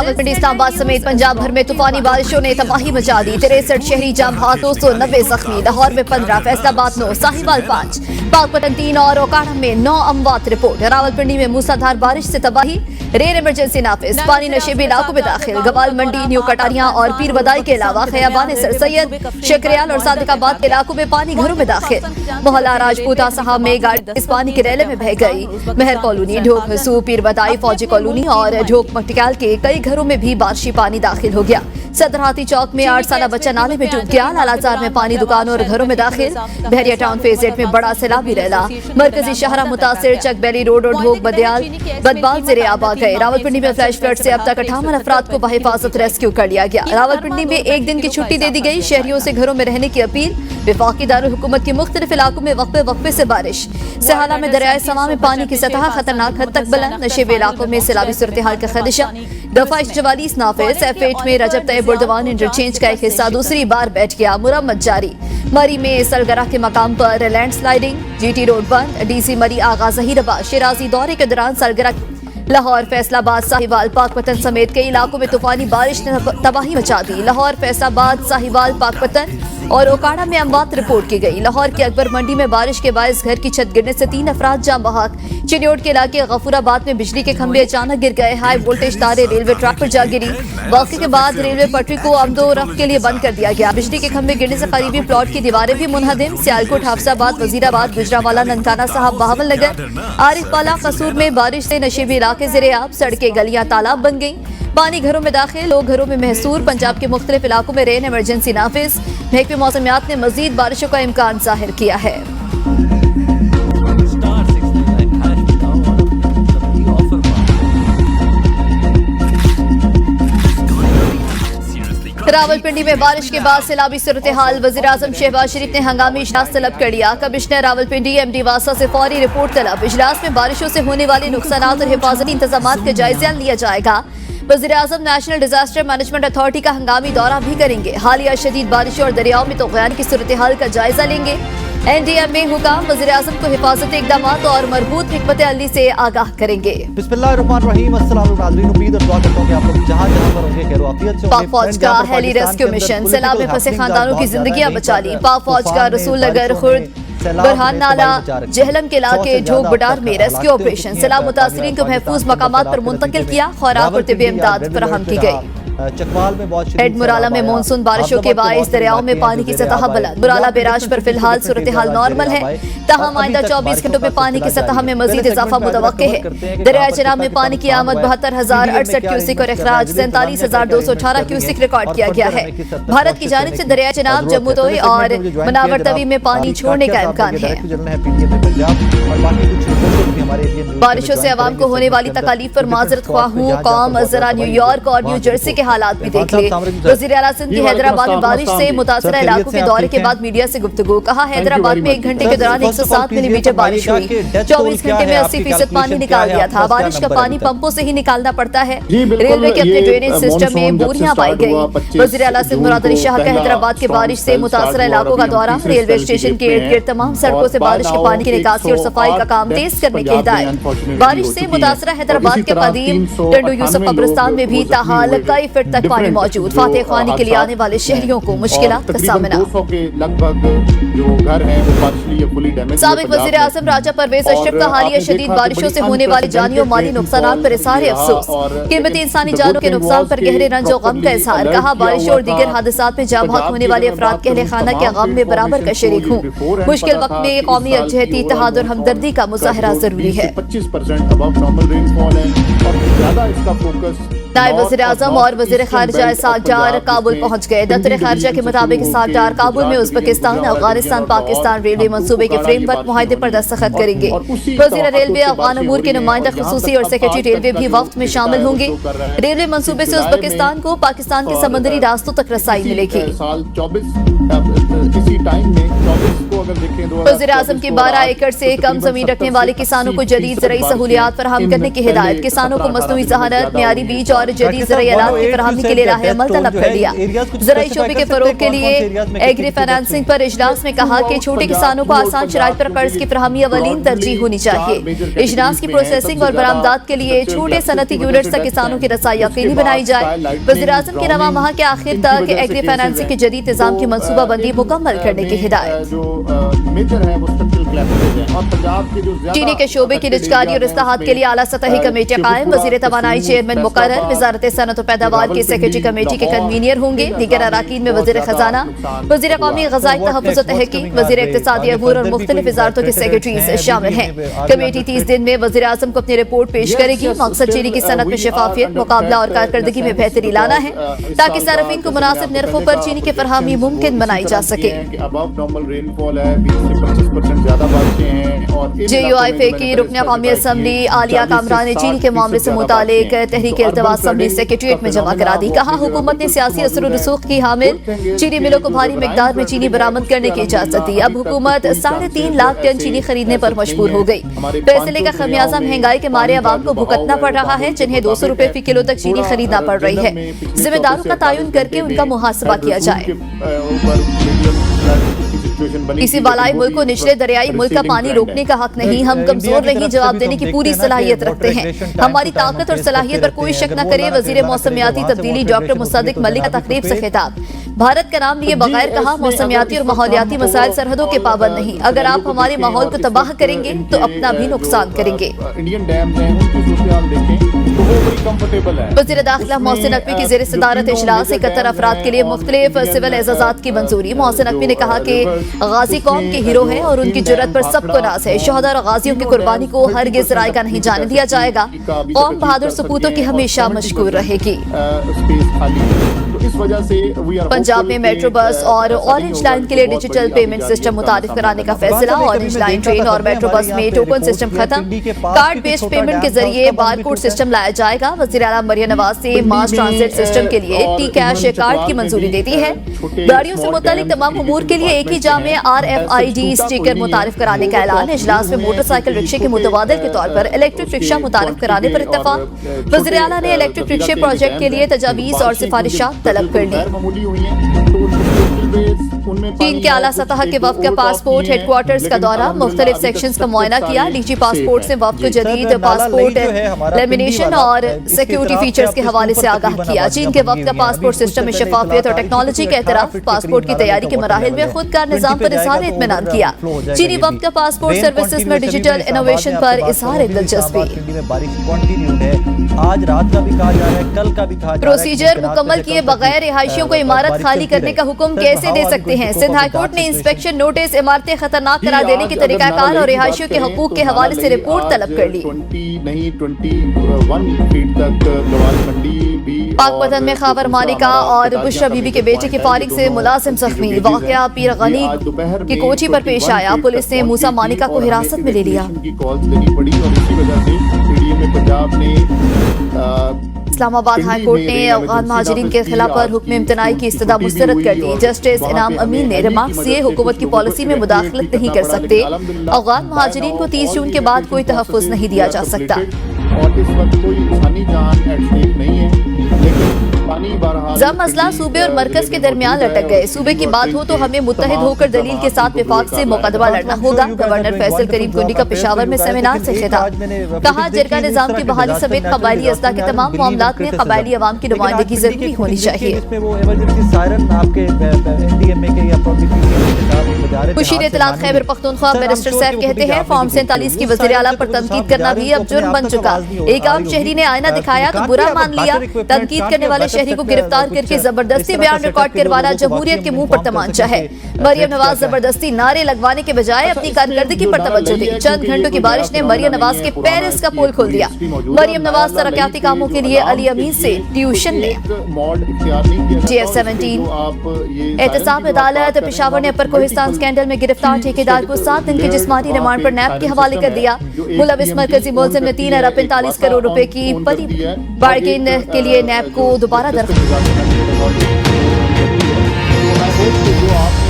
रावलपिंडी इस्लामाबाद समेत पंजाब भर में तूफानी बारिशों ने तबाही मचा दी। 63 शहरी जाम हाथ, 290 जख्मी। लाहौर में 15, फैसलाबाद 9, साहिवाल 5, पाकपतन 3 और ओकाड़ा में 9 अमवात रिपोर्ट। रावलपिंडी में मूसलाधार बारिश से तबाही, रेल इमरजेंसी नाफिज। पानी नशेबी इलाकों में दाखिल। गवाल मंडी, न्यू कटारियां और पीर बदाई के अलावा खयाबान सर सैयद, शकरियाल और सादिकाबाद के इलाकों में पानी घरों में दाखिल। मोहल्ला राजपूता साहब में गाड़ी इस पानी के रैले में बह गई। महर कॉलोनी, ढोक हसू, पीर बदाई, फौजी कॉलोनी और ढोक मटिकाल के कई घरों में भी बारिशी पानी दाखिल हो गया। सदर हाथी चौक में 8 साल बच्चा नाले में डूब गया। लालाजार में पानी दुकानों और घरों में दाखिल। बहरिया टाउन फेज 8 में बड़ा सैलाबी रैला। मरकजी शहरा मुतासिर, चकबैली रोड और ढोक बदयाल बदबाल ज़ेरे आब आ गए। रावलपिंडी में फ्लैश फ्लड से अब तक 58 अफराद को बहिफाजत रेस्क्यू कर लिया गया। रावलपिंडी में 1 दिन की छुट्टी दे दी गई। शहरियों से घरों में रहने की अपील। वफाकी दारुल हुकूमत के मुख्तलिफ इलाकों में वक्फे वक्फे से बारिश। सहाला में दरियाए समा में पानी की सतह खतरनाक हद तक बुलंद। नशेबी इलाकों में सैलाबी सूरत हाल का खदशा। दफा 44 नाफिज। F8 में रजब तय बुर्दवान इंटरचेंज का एक हिस्सा दूसरी बार बैठ गया, मुरम्मत जारी। मरी में सलगरा के मकाम पर लैंड स्लाइडिंग। GT रोड बंद। DC मरी आगा जहीराबाद शिराजी दौरे के दौरान सलगरा। लाहौर, फैसलाबाद, साहिवाल, पाकपतन समेत कई इलाकों में तूफानी बारिश ने तबाही मचा दी। लाहौर, फैसलाबाद, साहिवाल, पाकपतन और ओकाड़ा में अमवात रिपोर्ट की गई। लाहौर की अकबर मंडी में बारिश के बायस घर की छत गिरने से 3 अफराद जाम बहक। चिन्योट के इलाके गफूराबाद में बिजली के खंभे अचानक गिर गए। हाई वोल्टेज तारे रेलवे ट्रैक पर जा गिरी। वाक़े के बाद रेलवे पटरी को आमदो रफ्त के लिए बंद कर दिया गया। बिजली के खंभे गिरने से करीबी प्लॉट की दीवारें भी मुनहदिम। सियालकोट, हाफसाबाद, वजीराबाद, गुजरावाला, ननकाना साहब, बहावल नगर, आरिफपाला, कसूर में बारिश से नशेबी इलाके ज़ेरे आब। सड़कें, गलियां तालाब बन गईं। पानी घरों में दाखिल, लोग घरों में महसूर। पंजाब के मुख्तलिफ इलाकों में रेन इमरजेंसी नाफिज। महकमे मौसमियात ने मजीद बारिशों का इम्कान जाहिर किया है। रावलपिंडी में बारिश के बाद सैलाबी सूरत हाल। वज़ीर आज़म शहबाज शरीफ ने हंगामी इजलास तलब कर लिया। कमिश्नर रावलपिंडी MD वासा से फौरी रिपोर्ट तलब। इजलास में बारिशों से होने वाले नुकसानात और हिफाजती इंतजामात का जायजा लिया जाएगा। वज़ीर आज़म नेशनल डिजास्टर मैनेजमेंट अथॉरिटी का हंगामी दौरा भी करेंगे। हालिया शदीद बारिशों और दरियाओं में तूफ़ान की सूरत हाल का जायजा लेंगे। NDM में हुकाम वज़ीर आज़म को हिफाजती इक़दाम और मरबूत हिकमत अमली से आगाह करेंगे। बिस्मिल्लाहिर्रहमानिर्रहीम। अस्सलाम वालेकुम। उम्मीद और दुआ करता हूं कि आप लोग जहां पर होंगे खैर आफियत से होंगे। पाक फौज का हेली रेस्क्यू मिशन। सैलाब में फंसे खानदानों की जिंदगियां बचा ली। पाक फौज का रसूल नगर, खुर्द, बरहान नाला, जहलम के इलाके ढोक बडार में रेस्क्यू ऑपरेशन। सैलाब मुतासरीन को महफूज मकामात पर मुंतकिल किया। खुराक और तिब्बी इमदाद फराहम की गई। चकवाल में बहुत हेड मुराला में मानसून बारिशों के बायस दरियाओं में पानी की सतह बुलंद। मुराला बैराज पर फिलहाल सूरत हाल नॉर्मल है। ताहम आइंदा 24 घंटों में पानी की सतह में मजीद इजाफा मुतवक्के है। दरिया चनाब में पानी की आमद 72,068 क्यूसिक और अखराज 47,218 क्यूसिक रिकॉर्ड किया गया है। भारत की जानिब से दरिया चनाब, जम्मू और मनावर तवी में पानी छोड़ने का इम्कान है। बारिशों से अवाम को होने वाली तकालीफ पर माजरत ख्वाह हूँ। कौम जरा न्यूयॉर्क और न्यू जर्सी के हालात भी देख ले। वज़ीर आला सिंध की हैदराबाद में बारिश से मुतासरा इलाकों के दौरे के बाद मीडिया से गुफ्तगू। कहा, हैदराबाद में 1 घंटे के दौरान 107 मिलीमीटर बारिश हुई। 24 घंटे में 80% पानी निकाल दिया था। बारिश का पानी पंपों से ही निकालना पड़ता है। रेलवे के अपने ड्रेनेज सिस्टम में बोरियां पाई गई। वज़ीर आला सिंध मुराद अली शाह का हैदराबाद के बारिश से मुतासरा इलाकों का दौरा। रेलवे स्टेशन के इर्द गिर्द तमाम सड़कों से बारिश के पानी की निकासी और सफाई का काम तेज करने की हिदायत। बारिश से मुतासरा हैदराबाद के कदीम टंडू यूसुफ कब्रिस्तान में भी ताहाल कई फीट तक पानी मौजूद। फातेह ख्वानी के लिए आने वाले शहरियों को मुश्किलात का सामना। साबिक वज़ीर आज़म राजा परवेज अशरफ का हालिया शदीद बारिशों से होने वाले जानी और माली नुकसानात पर इज़हार अफसोस। कीमती इंसानी जानों के नुकसान पर गहरे रंज और गम का इज़हार। कहा, बारिश और दीगर हादसात में जाँ बहक होने वाले अफराद के अहले खाना के गम में बराबर का शरीक हूँ। मुश्किल वक्त में कौमी यकजहती, इत्तेहाद और हमदर्दी का मुजाहरा जरूरी है। 25% नायब वज़ीर आज़म और वज़ीर ख़ारिजा इसहाक़ डार काबुल पहुँच गए। दफ्तर ख़ारिजा के मुताबिक इसहाक़ डार काबुल में उज़्बेकिस्तान, अफ़ग़ानिस्तान, पाकिस्तान रेलवे मंसूबे के फ्रेमवर्क मुआहदे पर दस्तखत करेंगे। वज़ीर रेलवे, अफ़ग़ान अमूर के नुमाइंदा ख़ुसूसी और सेक्रेटरी रेलवे भी वफ़्त में शामिल होंगे। रेलवे मंसूबे से उज़्बेकिस्तान को पाकिस्तान के समंदरी रास्तों तक रसाई मिलेगी। वज़ीर आज़म की 12 एकड़ से कम जमीन रखने वाले किसानों को जदीद जदीद ज़रई सहूलियात फराहम करने की हिदायत। किसानों को मसनूई ज़हानत, मियारी बीज और जदीद ज़रई आलात की फराहमी के लिए राह अमल तलब कर दिया। ज़राई शोबे के फरोग के लिए एग्री फाइनेंसिंग पर इजलास में कहा कि छोटे किसानों को आसान शराइत पर कर्ज की फराहमी अवलीन तरजीह होनी चाहिए। इजलास की प्रोसेसिंग और बरामदात के लिए छोटे सनती यूनिट्स तक किसानों की रसाई यकीनी बनाई जाए। वज़ीर-ए-आज़म के रवा माह के आखिर तक एग्री फाइनेंसिंग के जदीद निज़ाम की मनसूबा बंदी मुकम्मल करने की हिदायत। चीनी के शोबे की निजकारी और इस्लाहात के लिए आला सतही कमेटियां कायम। वज़ीर तवानाई चेयरमैन मुकर्रर, वज़ारत सनअत और पैदावार की सेक्रेटरी कमेटी के कन्वीनियर होंगे। दीगर अराकीन में वज़ीर खजाना, वज़ीर कौमी ग़ज़ाई तहफ़्फ़ुज़ व तहक़ीक़, वज़ीर इक़्तिसादी अमूर और मुख्तलिफ वज़ारतों के सेक्रेटरीज शामिल हैं। कमेटी 30 दिन में वज़ीर-ए-आज़म को अपनी रिपोर्ट पेश करेगी। मकसद चीनी की सनअत में शफाफियत, मुकाबला और कारकर्दगी में बेहतरी लाना है ताकि सार्फिन को मुनासिब नरखों पर चीनी की फरहमी मुमकिन बनाई जा सके। JUIF की रुकन कौमी असम्बली आलिया कामरान ने चीनी के मामले से मुतालिक तहरीक इल्तवा असम्बली सेक्रेटरीट में जमा करा दी। कहा हुकूमत ने सियासी असर और रसूख की हामिल चीनी मिलों को भारी मिकदार में चीनी बरामद करने की इजाजत दी। अब हुकूमत 3.5 लाख टन चीनी खरीदने पर मजबूर हो गई। फैसले का खमियाजा महंगाई के मारे अवाम को भुगतना पड़ रहा है, जिन्हें 200 रुपए फी किलो तक चीनी खरीदना पड़ रही है। जिम्मेदारों का तयन करके उनका मुहासबा किया जाए। किसी बालाई मुल्क को निचले दरियाई मुल्क का पानी रोकने का हक नहीं। हम कमजोर नहीं, जवाब देने की पूरी सलाहियत रखते हैं। हमारी ताकत और सलाहियत पर कोई शक न करे। वजीर मौसमियाती तब्दीली डॉक्टर मुसद्दिक मलिक का तकरीब से खिताब। भारत का नाम लिए बगैर कहा, मौसमियाती और माहौलियाती मसाइल सरहदों के पाबंद नहीं। अगर आप हमारे माहौल को तबाह करेंगे तो अपना भी नुकसान करेंगे। वज़ीर दाखिला मोहसिन नकवी की ज़ेर सदारत इजलास 71 अफराद के लिए मुख्तलिफ सिविल एजाज़ात की मंजूरी। मोहसिन नकवी ने कहा कि गाजी कौम के हीरो हैं और उनकी जुर्रत पर सबको नाज है। शहदा और गाजियों की कुर्बानी को हरगिज़ रायगा नहीं जाने दिया जाएगा। कौम बहादुर सपूतों की हमेशा मशकूर रहेगी। पंजाब में मेट्रो बस और ऑरेंज लाइन के लिए डिजिटल पेमेंट सिस्टम मुतारिफ कराने का फैसला। ऑरेंज लाइन, ट्रेन और मेट्रो बस में टोकन सिस्टम खत्म, कार्ड बेस्ड पेमेंट के जरिए बारकोड सिस्टम लाया जाएगा। वज़ीर आला मरियम नवाज से मास ट्रांजिट सिस्टम के लिए टी कैश कार्ड की मंजूरी दे दी है। गाड़ियों से मुतालिक तमाम उमूर के लिए एक ही जामे RFID स्टिकर मुतारिफ कराने का ऐलान। इजलास में मोटरसाइकिल रिक्शे के मुतबादल के तौर पर इलेक्ट्रिक रिक्शा मुतारिफ कराने पर इत्तफाक। वज़ीर आला ने इलेक्ट्रिक रिक्शे प्रोजेक्ट के लिए तजावीज़ और सिफारिशात तलब कर ली। चीन के आला सतह के वफ़द का पासपोर्ट हेडक्वार्टर्स का दौरा, मुख्तलिफ सेक्शंस का मुआयना किया। डीजी पासपोर्ट से वफ़द को जदीद पासपोर्ट लेमिनेशन और सिक्योरिटी फीचर्स के हवाले से आगाह किया। चीन के वफ़द का पासपोर्ट सिस्टम में शफाफियत और टेक्नोलॉजी का एतराफ़, पासपोर्ट की तैयारी के मराहिल में खुदकार निज़ाम पर इज़हार इत्मीनान किया। चीनी वफ़द का पासपोर्ट सर्विसेज में डिजिटल इनोवेशन पर इज़हार दिलचस्पी। आज रात का भी कहा जा रहा है, कल का भी कहा जा रहा है। प्रोसीजर मुकम्मल किए बगैर रिहायशियों को इमारत खाली करने का हुक्म कैसे दे सकते हैं? सिंध हाईकोर्ट ने इंस्पेक्शन नोटिस, इमारतें खतरनाक करार देने के तरीकाकार और रिहायशियों के हकूक के हवाले से रिपोर्ट तलब कर ली। 21 फीट तक पाकपतन में खावर मालिका और बुशरा बीबी के बेटे की फायरिंग से मुलाजिम जख्मी। वाकया पीर गनी की कोठी पर पेश आया। पुलिस ने मूसा मानिका को हिरासत में ले लिया। इस्लामाबाद हाई कोर्ट ने अफगान महाजरीन के खिलाफ पर हुक्म इम्तनाई की इस्तदा मुस्तरद कर दी। जस्टिस इनाम अमीन ने रिमार्क्स दिए, हुकूमत की पॉलिसी में मुदाखलत नहीं कर सकते। अफगान महाजरीन को 30 जून के बाद कोई तहफ़्फ़ुज़ नहीं दिया जा सकता। और इस वक्त कोई इंसानी जान एट स्टेक नहीं है, लेकिन जम मसला सूबे और मरकज के दरमियान लटक गए। सूबे की बात हो तो हमें मुत्तहिद होकर दलील के साथ विफाक से मुकदमा लड़ना होगा। गवर्नर फैसल करीम कुंडी का पेशावर में सेमिनार से खिताब। कहा, जिरगा निजाम की बहाली समेत कबायली अज़ला के तमाम मामलात में कबायली अवाम की नुमाइंदगी जरूरी होनी चाहिए। मुशीर इत्तलात खैबर पख्तूनख्वा बैरिस्टर सैफ कहते हैं, फॉर्म 47 की वज़ीर आला पर तनकीद करना भी अब जुर्म बन चुका। एक आम शहरी ने आईना दिखाया तो बुरा मान लिया। तनकीद करने वाले शहरी को गिरफ्तार करके जबरदस्ती बयान रिकॉर्ड करवाना जमहूरियत के मुंह पर तमांचा है। मरियम नवाज जबरदस्ती नारे लगवाने के बजाय अपनी कारकर्दगी पर तवज्जो दी। चंद घंटों की बारिश ने मरियम नवाज के पेरिस का पोल खोल दिया। मरियम नवाज तरक्याती कामों के लिए अली अमीन से ट्यूशन ले। GF17 एहतसाब अदालत पेशावर ने अपर कोहिस्तान स्कैंडल में गिरफ्तार ठेकेदार को 7 दिन के जिस्मानी रिमांड पर नैब के हवाले कर दिया। मुलविस मरकजी मुलजिम ने 3 अरब 45 करोड़ रुपए की पली बार्गेन के लिए नैब को दोबारा दरख्वास्त